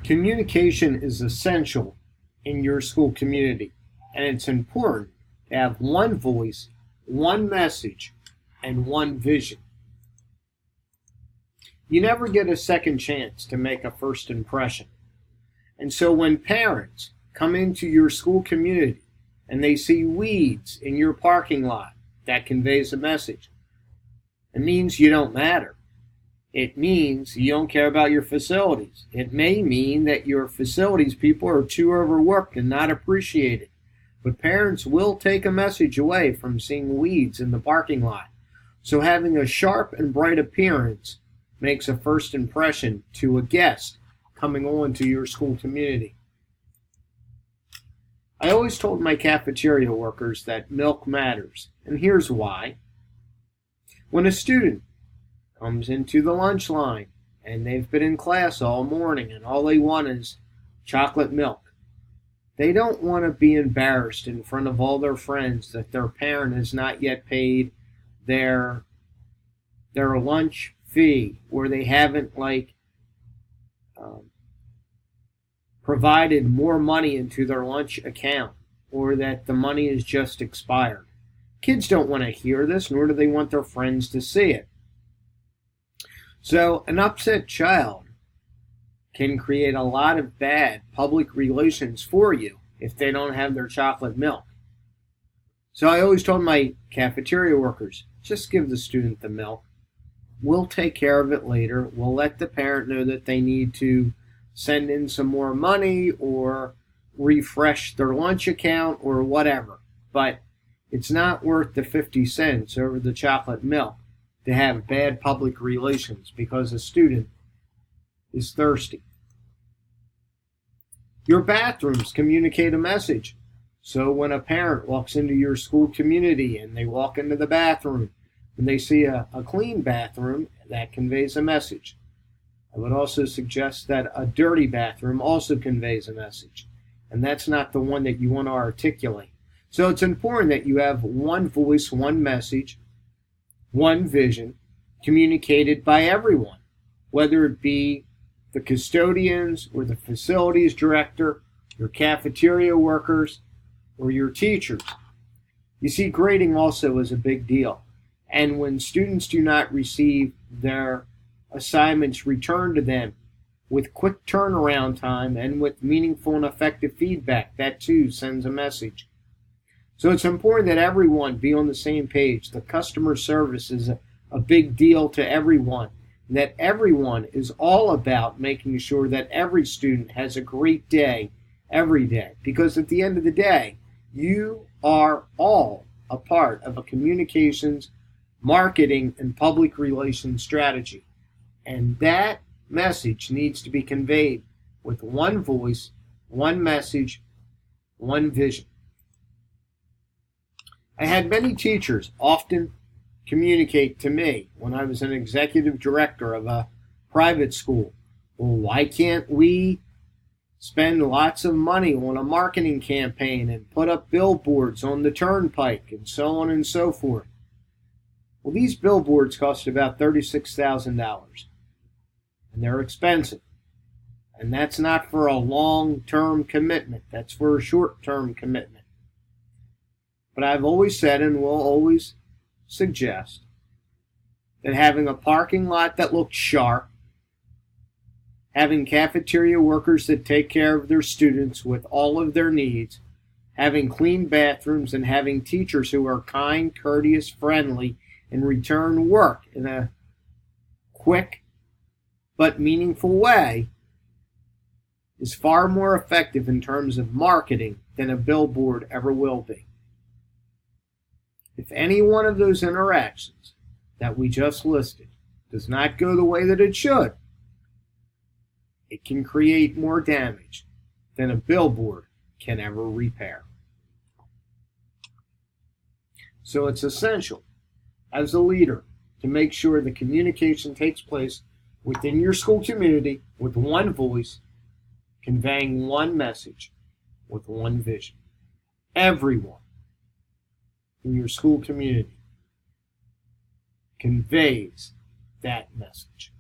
Communication is essential in your school community, and it's important to have one voice, one message, and one vision. You never get a second chance to make a first impression. And so when parents come into your school community and they see weeds in your parking lot, that conveys a message. It means you don't matter. It means you don't care about your facilities. It may mean that your facilities people are too overworked and not appreciated. But parents will take a message away from seeing weeds in the parking lot. So having a sharp and bright appearance makes a first impression to a guest coming on to your school community. I always told my cafeteria workers that milk matters, and here's why. When a student comes into the lunch line and they've been in class all morning and all they want is chocolate milk, they don't want to be embarrassed in front of all their friends that their parent has not yet paid their lunch fee, or they haven't provided more money into their lunch account, or that the money is just expired. Kids don't want to hear this, nor do they want their friends to see it. So an upset child can create a lot of bad public relations for you if they don't have their chocolate milk. So I always told my cafeteria workers, just give the student the milk. We'll take care of it later. We'll let the parent know that they need to send in some more money or refresh their lunch account or whatever. But it's not worth the 50 cents over the chocolate milk to have bad public relations because a student is thirsty. Your bathrooms communicate a message. So when a parent walks into your school community and they walk into the bathroom and they see a clean bathroom, that conveys a message. I would also suggest that a dirty bathroom also conveys a message, and that's not the one that you want to articulate. So it's important that you have one voice, one message, one vision, communicated by everyone, whether it be the custodians or the facilities director, your cafeteria workers, or your teachers. You see, grading also is a big deal. And when students do not receive their assignments returned to them with quick turnaround time and with meaningful and effective feedback, that too sends a message. So it's important that everyone be on the same page. The customer service is a big deal to everyone. And that everyone is all about making sure that every student has a great day every day. Because at the end of the day, you are all a part of a communications, marketing, and public relations strategy. And that message needs to be conveyed with one voice, one message, one vision. I had many teachers often communicate to me when I was an executive director of a private school. Well, why can't we spend lots of money on a marketing campaign and put up billboards on the turnpike and so on and so forth? Well, these billboards cost about $36,000, and they're expensive. And that's not for a long-term commitment. That's for a short-term commitment. But I've always said and will always suggest that having a parking lot that looks sharp, having cafeteria workers that take care of their students with all of their needs, having clean bathrooms, and having teachers who are kind, courteous, friendly, and return work in a quick but meaningful way is far more effective in terms of marketing than a billboard ever will be. If any one of those interactions that we just listed does not go the way that it should, it can create more damage than a billboard can ever repair. So it's essential as a leader to make sure the communication takes place within your school community with one voice, conveying one message with one vision. Everyone in your school community conveys that message.